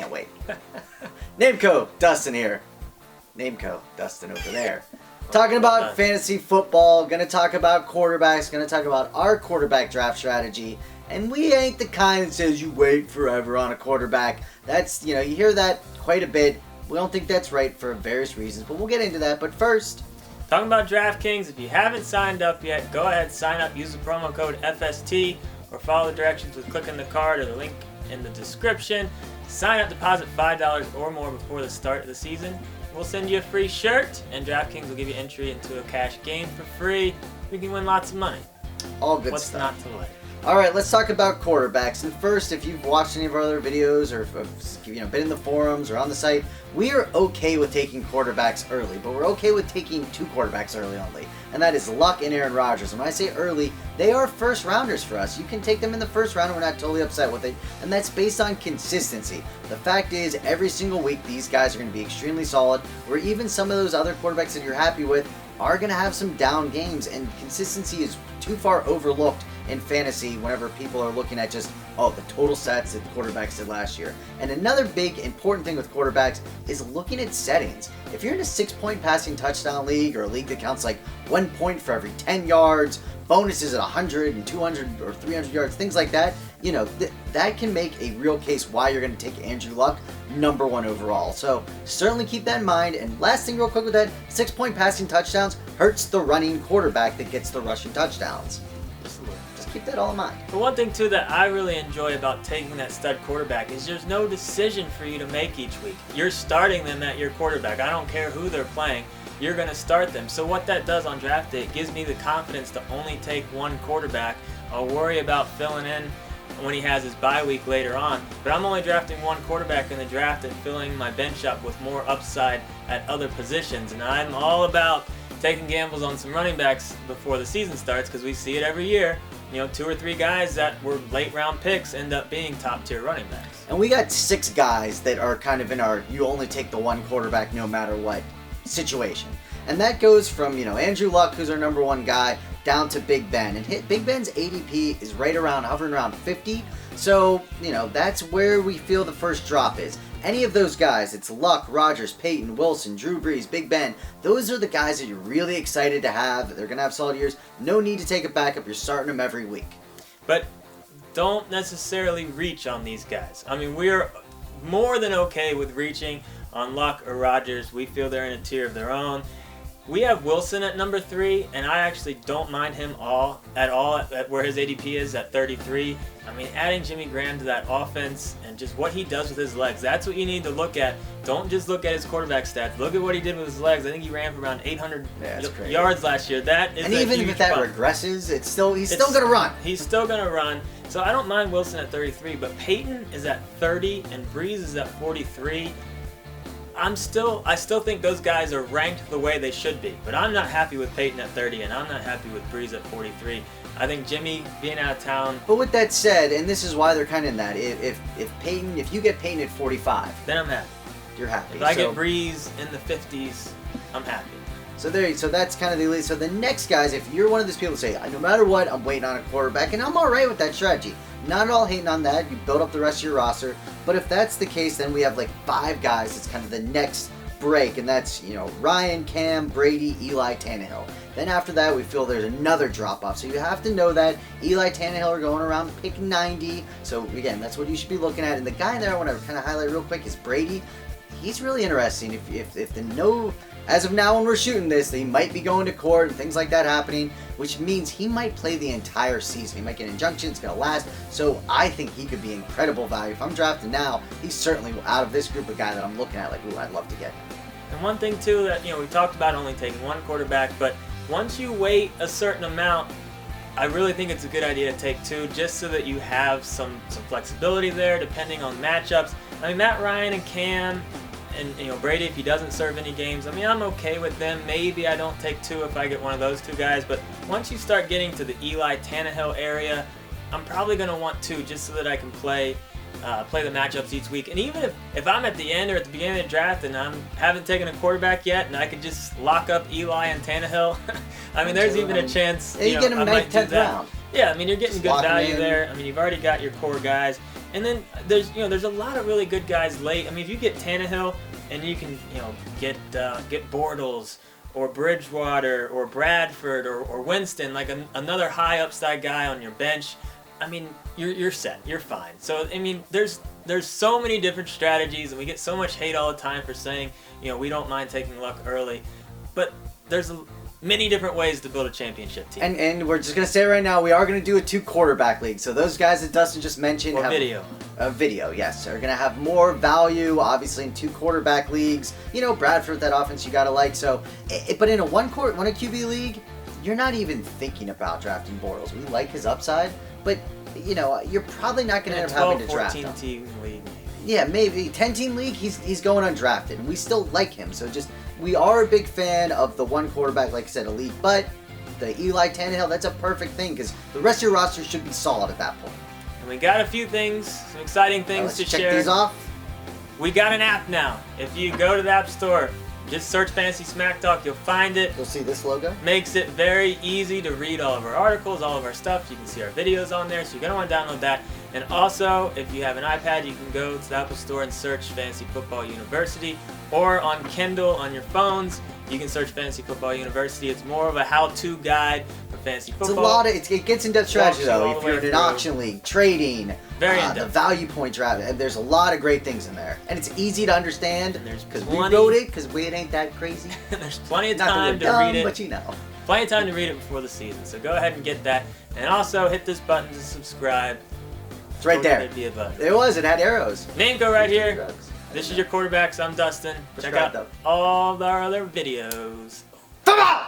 can't wait. Nameco, Dustin here. Nameco, Dustin over there. Talking about fantasy football, gonna talk about quarterbacks, gonna talk about our quarterback draft strategy. And we ain't the kind that says you wait forever on a quarterback. That's, you hear that quite a bit. We don't think that's right for various reasons, but we'll get into that. But first, talking about DraftKings, if you haven't signed up yet, go ahead, sign up, use the promo code FST, or follow the directions with clicking the card or the link in the description. Sign up, deposit $5 or more before the start of the season. We'll send you a free shirt, and DraftKings will give you entry into a cash game for free. We can win lots of money. All good What's stuff. What's not to like? All right, let's talk about quarterbacks. And first, if you've watched any of our other videos or been in the forums or on the site, we are okay with taking quarterbacks early, but we're okay with taking two quarterbacks early only, and that is Luck and Aaron Rodgers. And when I say early, they are first rounders for us. You can take them in the first round, and we're not totally upset with it, and that's based on consistency. The fact is, every single week, these guys are going to be extremely solid, where even some of those other quarterbacks that you're happy with are going to have some down games, and consistency is too far overlooked in fantasy whenever people are looking at just, the total stats that quarterbacks did last year. And another big important thing with quarterbacks is looking at settings. If you're in a 6-point passing touchdown league, or a league that counts like 1 point for every 10 yards, bonuses at 100 and 200 or 300 yards, things like that, that can make a real case why you're going to take Andrew Luck number 1 overall. So certainly keep that in mind. And last thing real quick with that, 6-point passing touchdowns hurts the running quarterback that gets the rushing touchdowns. Just keep that all in mind. The one thing too that I really enjoy about taking that stud quarterback is there's no decision for you to make each week. You're starting them at your quarterback. I don't care who they're playing. You're going to start them. So what that does on draft day, it gives me the confidence to only take one quarterback. I'll worry about filling in when he has his bye week later on, but I'm only drafting one quarterback in the draft and filling my bench up with more upside at other positions. And I'm all about taking gambles on some running backs before the season starts, because we see it every year. 2 or 3 guys that were late round picks end up being top tier running backs. And we got 6 guys that are kind of in our you only take the one quarterback no matter what situation. And that goes from, Andrew Luck, who's our number 1 guy, down to Big Ben. And Big Ben's ADP is hovering around 50. So, that's where we feel the first drop is. Any of those guys, it's Luck, Rodgers, Peyton, Wilson, Drew Brees, Big Ben, those are the guys that you're really excited to have. They're going to have solid years. No need to take a backup. You're starting them every week. But don't necessarily reach on these guys. I mean, we're more than okay with reaching on Luck or Rodgers. We feel they're in a tier of their own. We have Wilson at number 3, and I actually don't mind him at all at where his ADP is at 33. I mean, adding Jimmy Graham to that offense and just what he does with his legs, that's what you need to look at. Don't just look at his quarterback stats. Look at what he did with his legs. I think he ran for around 800 yards last year. That is, and even if that regresses, he's still going to run. He's still going to run. So I don't mind Wilson at 33, but Peyton is at 30 and Brees is at 43. I still think those guys are ranked the way they should be, but I'm not happy with Peyton at 30, and I'm not happy with Brees at 43. I think Jimmy being out of town. But with that said, and this is why they're kind of in that, if you get Peyton at 45, then I'm happy. You're happy. If I get Brees in the 50s, I'm happy. So that's kind of the elite. So the next guys, if you're one of those people that say, no matter what, I'm waiting on a quarterback, and I'm all right with that strategy. Not at all hating on that. You build up the rest of your roster. But if that's the case, then we have like 5 guys. It's kind of the next break, and that's, Ryan, Cam, Brady, Eli, Tannehill. Then after that, we feel there's another drop-off. So you have to know that Eli, Tannehill are going around pick 90. So again, that's what you should be looking at. And the guy there I want to kind of highlight real quick is Brady. He's really interesting. As of now when we're shooting this, they might be going to court and things like that happening, which means he might play the entire season. He might get an injunction, it's going to last. So I think he could be incredible value. If I'm drafting now, he's certainly out of this group a guy that I'm looking at like, ooh, I'd love to get him. And one thing too that, we talked about only taking one quarterback, but once you wait a certain amount, I really think it's a good idea to take 2 just so that you have some flexibility there depending on matchups. I mean, Matt Ryan and Cam and Brady, if he doesn't serve any games, I mean, I'm okay with them. Maybe I don't take 2 if I get one of those 2 guys, but once you start getting to the Eli Tannehill area, I'm probably going to want 2 just so that I can play the matchups each week. And even if I'm at the end or at the beginning of the draft and I haven't taken a quarterback yet and I could just lock up Eli and Tannehill, I mean, there's even a chance you get him I might do 10th that. round. Yeah, I mean, you're getting Just good lock 'em value in. there. I mean, you've already got your core guys, and then there's a lot of really good guys late. I mean, if you get Tannehill and you can get Bortles or Bridgewater or Bradford or Winston, like another high upside guy on your bench, I mean, you're set. You're fine. So I mean, there's so many different strategies, and we get so much hate all the time for saying we don't mind taking luck early, but there's many different ways to build a championship team. And we're just gonna say right now, we are gonna do a 2 quarterback league. So those guys that Dustin just mentioned Or have video. Yes, are gonna have more value, obviously, in 2 quarterback leagues. Bradford, that offense you gotta like. So, but in a one QB league, you're not even thinking about drafting Bortles. We like his upside, but you're probably not gonna end up having to draft him. 14 team league. Yeah, maybe 10-team league. He's going undrafted, and we still like him. So we are a big fan of the 1 quarterback, like I said, elite. But the Eli Tannehill, that's a perfect thing because the rest of your roster should be solid at that point. And we got a few things, some exciting things to check share. these off. We got an app now. If you go to the App Store, just search Fantasy Smack Talk, you'll find it. You'll see this logo. Makes it very easy to read all of our articles, all of our stuff. You can see our videos on there, so you're going to want to download that. And also, if you have an iPad, you can go to the Apple Store and search Fantasy Football University. Or on Kindle, on your phones, you can search Fantasy Football University. It's more of a how-to guide for fantasy football. It's a lot of, it gets in-depth strategy, though. If you're in an auction league, trading, very the value point draft, and there's a lot of great things in there. And it's easy to understand because we wrote it, because it ain't that crazy. There's plenty of Not time to dumb, read it. but Plenty of time to read it before the season. So go ahead and get that. And also hit this button to subscribe. It's right there. It was. It had arrows. Name go right here. This is your quarterbacks. I'm Dustin. Check out all our other videos. Come on!